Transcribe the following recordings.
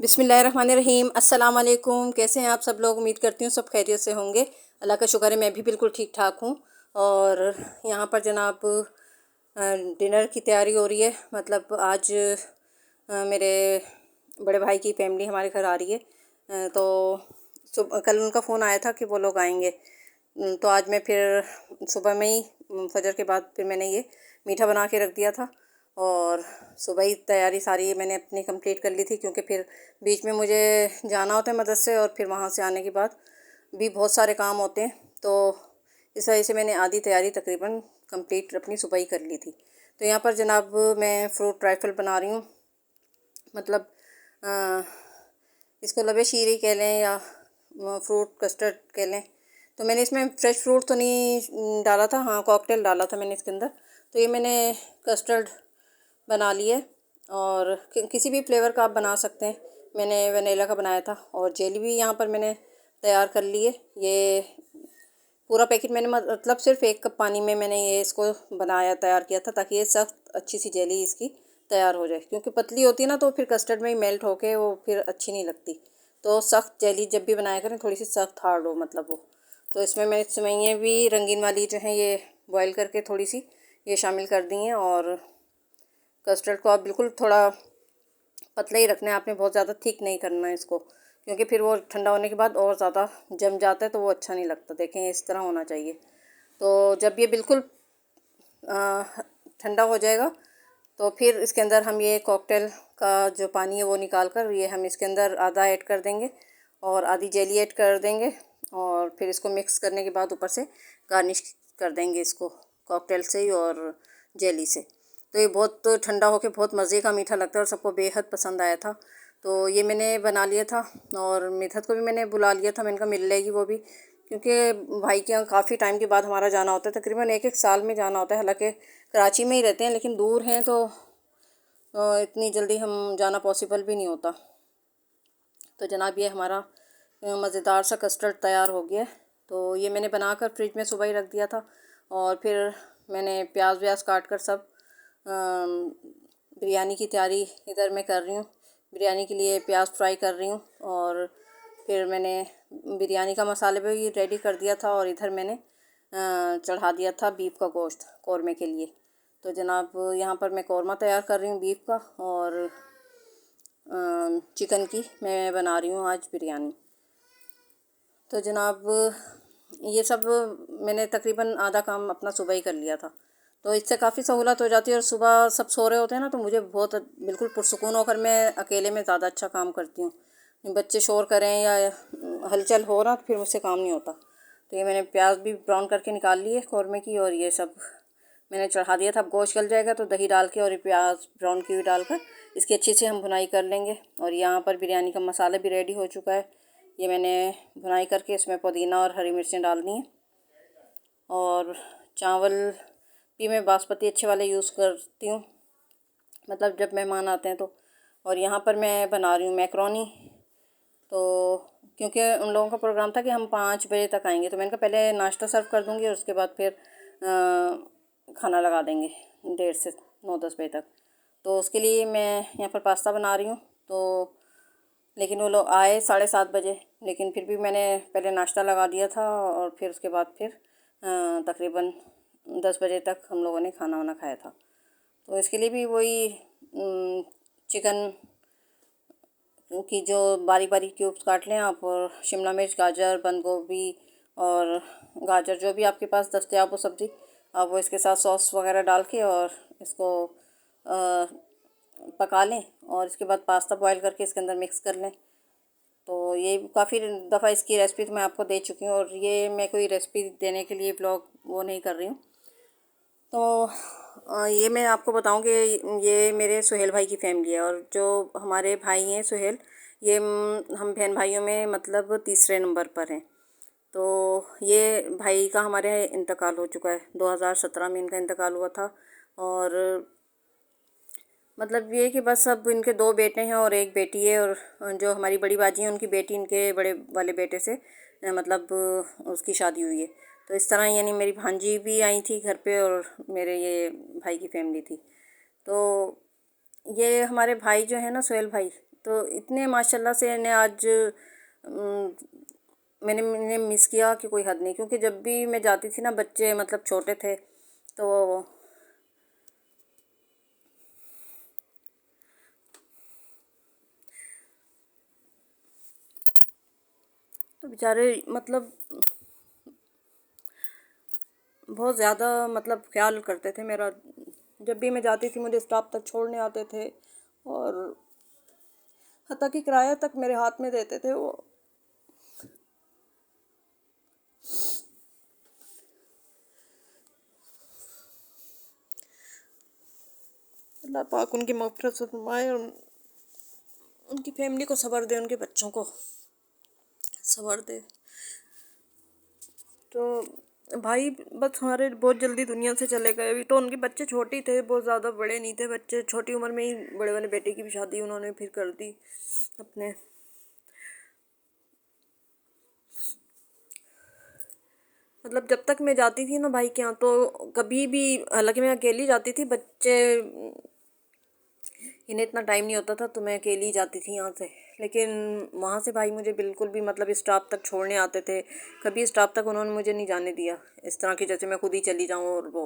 बिस्मिल्लाहिर्रहमानिर्रहीम। अस्सलाम वालेकुम। कैसे हैं आप सब लोग? उम्मीद करती हूँ सब खैरियत से होंगे। अल्लाह का शुक्र है मैं भी बिल्कुल ठीक ठाक हूँ। और यहाँ पर जनाब डिनर की तैयारी हो रही है। मतलब आज मेरे बड़े भाई की फैमिली हमारे घर आ रही है। तो कल उनका फ़ोन आया था कि वो लोग आएंगे। तो आज मैं फिर सुबह में ही फजर के बाद फिर मैंने ये मीठा बना के रख दिया था। और सुबह ही तैयारी सारी मैंने अपनी कंप्लीट कर ली थी, क्योंकि फिर बीच में मुझे जाना होता है मदद से, और फिर वहाँ से आने के बाद भी बहुत सारे काम होते हैं। तो इस वजह से मैंने आधी तैयारी तकरीबन कंप्लीट अपनी सुबह ही कर ली थी। तो यहाँ पर जनाब मैं फ़्रूट ट्राइफल बना रही हूँ। मतलब इसको लबे शीरी कह लें या फ्रूट कस्टर्ड कह लें। तो मैंने इसमें फ्रेश फ्रूट तो नहीं डाला था, हाँ कॉकटेल डाला था मैंने इसके अंदर। तो ये मैंने कस्टर्ड बना लिए, और किसी भी फ्लेवर का आप बना सकते हैं। मैंने वनीला का बनाया था। और जेली भी यहाँ पर मैंने तैयार कर ली है। ये पूरा पैकेट मैंने मतलब सिर्फ 1 कप पानी में मैंने ये इसको बनाया तैयार किया था, ताकि ये सख्त अच्छी सी जेली इसकी तैयार हो जाए। क्योंकि पतली होती है ना, तो फिर कस्टर्ड में ही मेल्ट होके वो फिर अच्छी नहीं लगती। तो सख्त जेली जब भी बनाया करें, थोड़ी सी सख्त हार्ड हो मतलब वो। तो इसमें मैंने सेवइयाँ भी रंगीन वाली जो हैं ये बॉईल करके थोड़ी सी ये शामिल कर दी हैं। और कस्टर्ड को आप बिल्कुल थोड़ा पतला ही रखना है आपने, बहुत ज़्यादा थिक नहीं करना है इसको, क्योंकि फिर वो ठंडा होने के बाद और ज़्यादा जम जाता है तो वो अच्छा नहीं लगता। देखें इस तरह होना चाहिए। तो जब ये बिल्कुल ठंडा हो जाएगा, तो फिर इसके अंदर हम ये कॉकटेल का जो पानी है वो निकाल कर ये हम इसके अंदर आधा ऐड कर देंगे और आधी जेली ऐड कर देंगे। और फिर इसको मिक्स करने के बाद ऊपर से गार्निश कर देंगे इसको कॉकटेल से ही और जेली से। तो ये बहुत ठंडा होके बहुत मज़े का मीठा लगता है और सबको बेहद पसंद आया था। तो ये मैंने बना लिया था, और मिधत को भी मैंने बुला लिया था। मैंने कहा मिल लेगी वो भी, क्योंकि भाई के यहाँ काफ़ी टाइम के बाद हमारा जाना होता है। तकरीबन 1-1 साल में जाना होता है। हालांकि कराची में ही रहते हैं, लेकिन दूर हैं तो इतनी जल्दी हम जाना पॉसिबल भी नहीं होता। तो जनाब ये हमारा मज़ेदार सा कस्टर्ड तैयार हो गया है। तो ये मैंने बनाकर फ्रिज में सुबह ही रख दिया था। और फिर मैंने प्याज व्याज काट कर सब बिरयानी की तैयारी इधर मैं कर रही हूँ। बिरयानी के लिए प्याज फ्राई कर रही हूँ। और फिर मैंने बिरयानी का मसाला भी रेडी कर दिया था, और इधर मैंने चढ़ा दिया था बीफ का गोश्त कौरमे के लिए। तो जनाब यहाँ पर मैं कौरमा तैयार कर रही हूँ बीफ का, और चिकन की मैं बना रही हूँ आज बिरयानी। तो जनाब ये सब मैंने तकरीबन आधा काम अपना सुबह ही कर लिया था। तो इससे काफ़ी सहूलत हो जाती है। और सुबह सब सो रहे होते हैं ना, तो मुझे बहुत बिल्कुल पुरसुकून होकर मैं अकेले में ज़्यादा अच्छा काम करती हूँ। बच्चे शोर करें या हलचल हो रहा, तो फिर मुझसे काम नहीं होता। तो ये मैंने प्याज भी ब्राउन करके निकाल लिए कौरमे की, और ये सब मैंने चढ़ा दिया था। अब गोश्त गल जाएगा तो दही डाल के और ये प्याज ब्राउन की भी डालकर इसकी अच्छी से हम भुनाई कर लेंगे। और यहाँ पर बिरयानी का मसाला भी रेडी हो चुका है। ये मैंने भुनाई करके इसमें पुदीना और हरी मिर्चें डाल दी हैं। और चावल भी मैं बासमती अच्छे वाले यूज़ करती हूँ, मतलब जब मेहमान आते हैं तो। और यहाँ पर मैं बना रही हूँ मैक्रोनी। तो क्योंकि उन लोगों का प्रोग्राम था कि हम 5 बजे तक आएंगे, तो मैंने कहा पहले नाश्ता सर्व कर दूँगी और उसके बाद फिर खाना लगा देंगे 1:30 से 9-10 बजे तक। तो उसके लिए मैं यहाँ पर पास्ता बना रही हूँ। तो लेकिन वो लोग आए 7:30 बजे, लेकिन फिर भी मैंने पहले नाश्ता लगा दिया था, और फिर उसके बाद फिर तकरीबन 10 बजे तक हम लोगों ने खाना वाना खाया था। तो इसके लिए भी वही चिकन की जो बारीक बारीक क्यूब्स काट लें आप, और शिमला मिर्च, गाजर, बंद गोभी और गाजर जो भी आपके पास दस्तयाब हो सब्ज़ी, आप वो इसके साथ सॉस वगैरह डाल के और इसको पका लें। और इसके बाद पास्ता बॉईल करके इसके अंदर मिक्स कर लें। तो ये काफ़ी दफ़ा इसकी रेसिपी तो मैं आपको दे चुकी हूँ, और ये मैं कोई रेसिपी देने के लिए ब्लॉग वो नहीं कर रही हूँ। तो ये मैं आपको बताऊं कि ये मेरे सुहेल भाई की फैमिली है, और जो हमारे भाई हैं सुहेल, ये हम बहन भाइयों में मतलब तीसरे नंबर पर हैं। तो ये भाई का हमारे इंतकाल हो चुका है, 2017 में इनका इंतकाल हुआ था। और मतलब ये कि बस अब इनके 2 बेटे हैं और 1 बेटी है। और जो हमारी बड़ी बाजी है उनकी बेटी इनके बड़े वाले बेटे से मतलब उसकी शादी हुई है। तो इस तरह यानी मेरी भांजी भी आई थी घर पे, और मेरे ये भाई की फैमिली थी। तो ये हमारे भाई जो है ना सुहेल भाई, तो इतने माशाल्लाह से इन्हें आज मैंने मिस किया कि कोई हद नहीं, क्योंकि जब भी मैं जाती थी ना बच्चे मतलब छोटे थे तो बेचारे मतलब बहुत ज़्यादा मतलब ख्याल करते थे मेरा। जब भी मैं जाती थी मुझे स्टॉप तक छोड़ने आते थे और हत्ता कि किराया तक मेरे हाथ में देते थे वो। अल्लाह पाक उनकी मग़फ़िरत फरमाए और उनकी फैमिली को सब्र दे, उनके बच्चों को सब्र दे। तो भाई बस हमारे बहुत जल्दी दुनिया से चले गए। अभी तो उनके बच्चे छोटे थे, बहुत ज़्यादा बड़े नहीं थे बच्चे। छोटी उम्र में ही बड़े वाले बेटे की भी शादी उन्होंने फिर कर दी अपने। मतलब जब तक मैं जाती थी ना भाई के यहाँ तो कभी भी, हालांकि मैं अकेली जाती थी, बच्चे इन्हें इतना टाइम नहीं होता था तो मैं अकेली जाती थी यहाँ से। लेकिन वहाँ से भाई मुझे बिल्कुल भी मतलब स्टॉप तक छोड़ने आते थे। कभी स्टॉप तक उन्होंने मुझे नहीं जाने दिया इस तरह की जैसे मैं खुद ही चली जाऊँ। और वो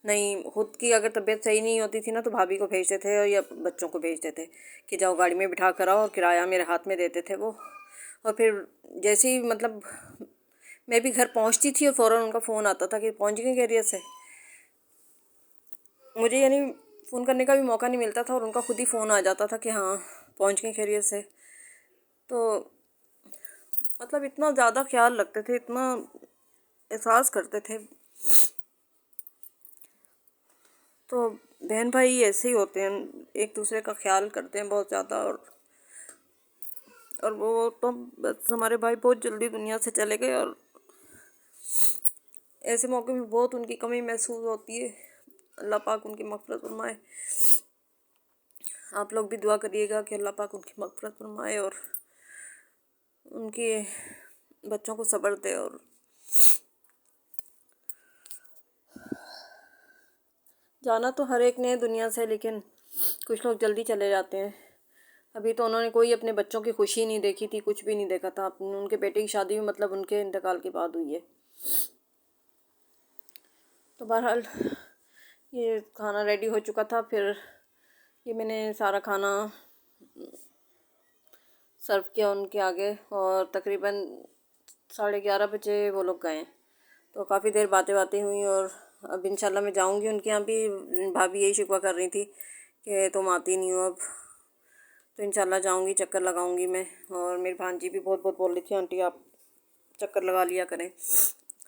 नहीं, खुद की अगर तबीयत सही नहीं होती थी ना तो भाभी को भेजते थे या बच्चों को भेजते थे कि जाओ गाड़ी में बिठा कर आओ, और किराया मेरे हाथ में देते थे वो। और फिर जैसे ही मतलब मैं भी घर पहुँचती थी और फ़ौरन उनका फ़ोन आता था कि पहुँच गई खैरियत से। मुझे यानी फ़ोन करने का भी मौका नहीं मिलता था और उनका खुद ही फ़ोन आ जाता था कि हाँ पहुँच गई खैरियत से। तो मतलब इतना ज़्यादा ख्याल रखते थे, इतना एहसास करते थे। तो बहन भाई ऐसे ही होते हैं, एक दूसरे का ख्याल करते हैं बहुत ज़्यादा। और वो तो बस हमारे भाई बहुत जल्दी दुनिया से चले गए और ऐसे मौके में बहुत उनकी कमी महसूस होती है। अल्लाह पाक उनकी मग़फ़िरत फरमाए। आप लोग भी दुआ करिएगा कि अल्लाह पाक उनकी मग़फ़िरत फरमाए और उनके बच्चों को सब्र दे। और जाना तो हर एक ने है दुनिया से, लेकिन कुछ लोग जल्दी चले जाते हैं। अभी तो उन्होंने कोई अपने बच्चों की खुशी नहीं देखी थी, कुछ भी नहीं देखा था। उनके बेटे की शादी भी मतलब उनके इंतकाल के बाद हुई है। तो बहरहाल ये खाना रेडी हो चुका था। फिर ये मैंने सारा खाना सर्व किया उनके आगे और तकरीबन 11:30 बजे वो लोग गए। तो काफ़ी देर बातें बातें हुई और अब इंशाल्लाह मैं जाऊंगी उनके यहाँ भी। भाभी यही शिकवा कर रही थी कि तुम आती नहीं हो अब। तो इंशाल्लाह जाऊंगी, चक्कर लगाऊंगी मैं। और मेरी भांजी भी बहुत बहुत बोल रही थी आंटी आप चक्कर लगा लिया करें,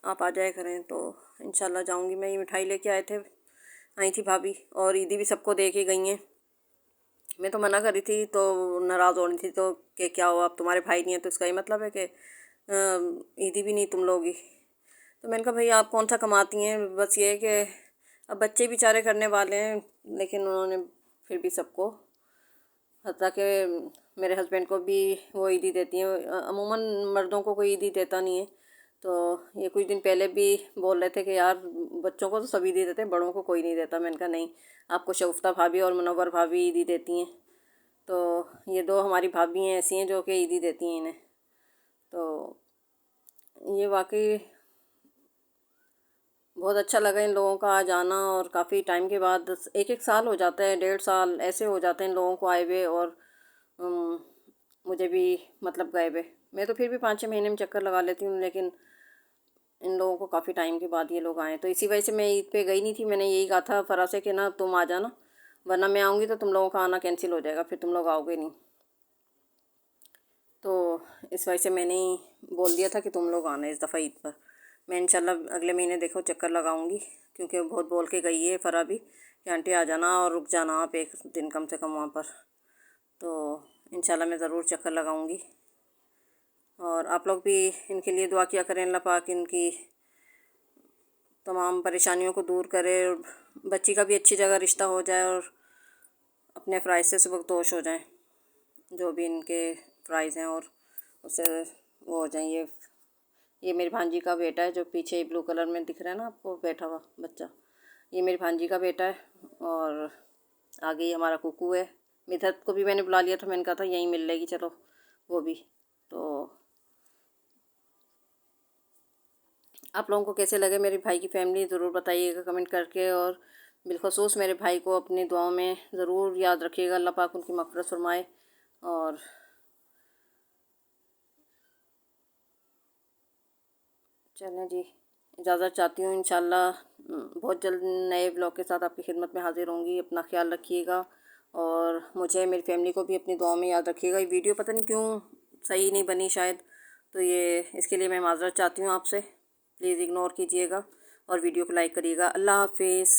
आप आ जाया करें। तो इंशाल्लाह जाऊंगी मैं। ये मिठाई लेके आई थी भाभी और ईदी भी सबको दे के गई हैं। मैं तो मना कर रही थी तो नाराज़ हो रही थी तो कि क्या हुआ, अब तुम्हारे भाई नहीं है तो इसका ये मतलब है कि ईदी भी नहीं तुम लोगी। तो मैंने कहा भाई आप कौन सा कमाती हैं, बस ये है कि अब बच्चे बेचारे करने वाले हैं। लेकिन उन्होंने फिर भी सबको, हत्ता कि मेरे हस्बैंड को भी वो ईदी देती हैं। अमूमन मर्दों को कोई ईदी देता नहीं है। तो ये कुछ दिन पहले भी बोल रहे थे कि यार बच्चों को तो सभी ईदी देते हैं, बड़ों को कोई नहीं देता। मैंने कहा नहीं, आपको शगुफ्ता भाभी और मुनव्वर भाभी ईदी देती हैं। तो ये दो हमारी भाभी हैं ऐसी हैं जो कि ईदी देती हैं इन्हें। तो ये वाकई बहुत अच्छा लगा इन लोगों का आज आना। और काफ़ी टाइम के बाद, एक एक साल हो जाता है, 1.5 साल ऐसे हो जाते हैं इन लोगों को आए हुए। और अम, मुझे भी मतलब गए हुए। मैं तो फिर भी 5-6 महीने में चक्कर लगा लेती हूँ, लेकिन इन लोगों को काफ़ी टाइम के बाद ये लोग आए। तो इसी वजह से मैं ईद पे गई नहीं थी। मैंने यही कहा था फरा से कि ना तुम आ जाना, वरना मैं आऊँगी तो तुम लोगों का आना कैंसिल हो जाएगा, फिर तुम लोग आओगे नहीं। तो इस वजह से मैंने ही बोल दिया था कि तुम लोग आना इस दफ़ा ईद पर। मैं इंशाल्लाह अगले महीने देखो चक्कर लगाऊंगी, क्योंकि वो बहुत बोल के गई है फरा भी कि आंटी आ जाना और रुक जाना आप एक दिन कम से कम वहाँ पर। तो इंशाल्लाह मैं ज़रूर चक्कर लगाऊंगी। और आप लोग भी इनके लिए दुआ किया करें, अल्लाह पाक इनकी तमाम परेशानियों को दूर करे और बच्ची का भी अच्छी जगह रिश्ता हो जाए और अपने फ़राइज़ से सुबकदोश हो जाएं, जो भी इनके फ़राइज़ हैं, और उससे वो हो जाएं। ये मेरी भांजी का बेटा है जो पीछे ब्लू कलर में दिख रहा है ना आपको बैठा हुआ बच्चा, ये मेरी भांजी का बेटा है। और आगे ही हमारा कुकू है मिधत को भी मैंने बुला लिया था, मैंने कहा था यहीं मिल लेगी, चलो वो भी। तो आप लोगों को कैसे लगे मेरे भाई की फैमिली ज़रूर बताइएगा कमेंट करके, और बिलखसूस मेरे भाई को अपनी दुआओं में ज़रूर याद रखिएगा। अल्लाह पाक उनकी मग़फ़िरत फरमाए। और चलें जी, इजाज़त चाहती हूँ। इंशाल्लाह बहुत जल्द नए ब्लॉग के साथ आपकी खिदमत में हाज़िर होंगी। अपना ख्याल रखिएगा और मुझे, मेरी फैमिली को भी अपनी दुआओं में याद रखिएगा। ये वीडियो पता नहीं क्यों सही नहीं बनी शायद, तो ये इसके लिए मैं माज़रत चाहती हूँ आपसे। प्लीज़ इग्नोर कीजिएगा और वीडियो को लाइक करिएगा। अल्लाह हाफ़िज़।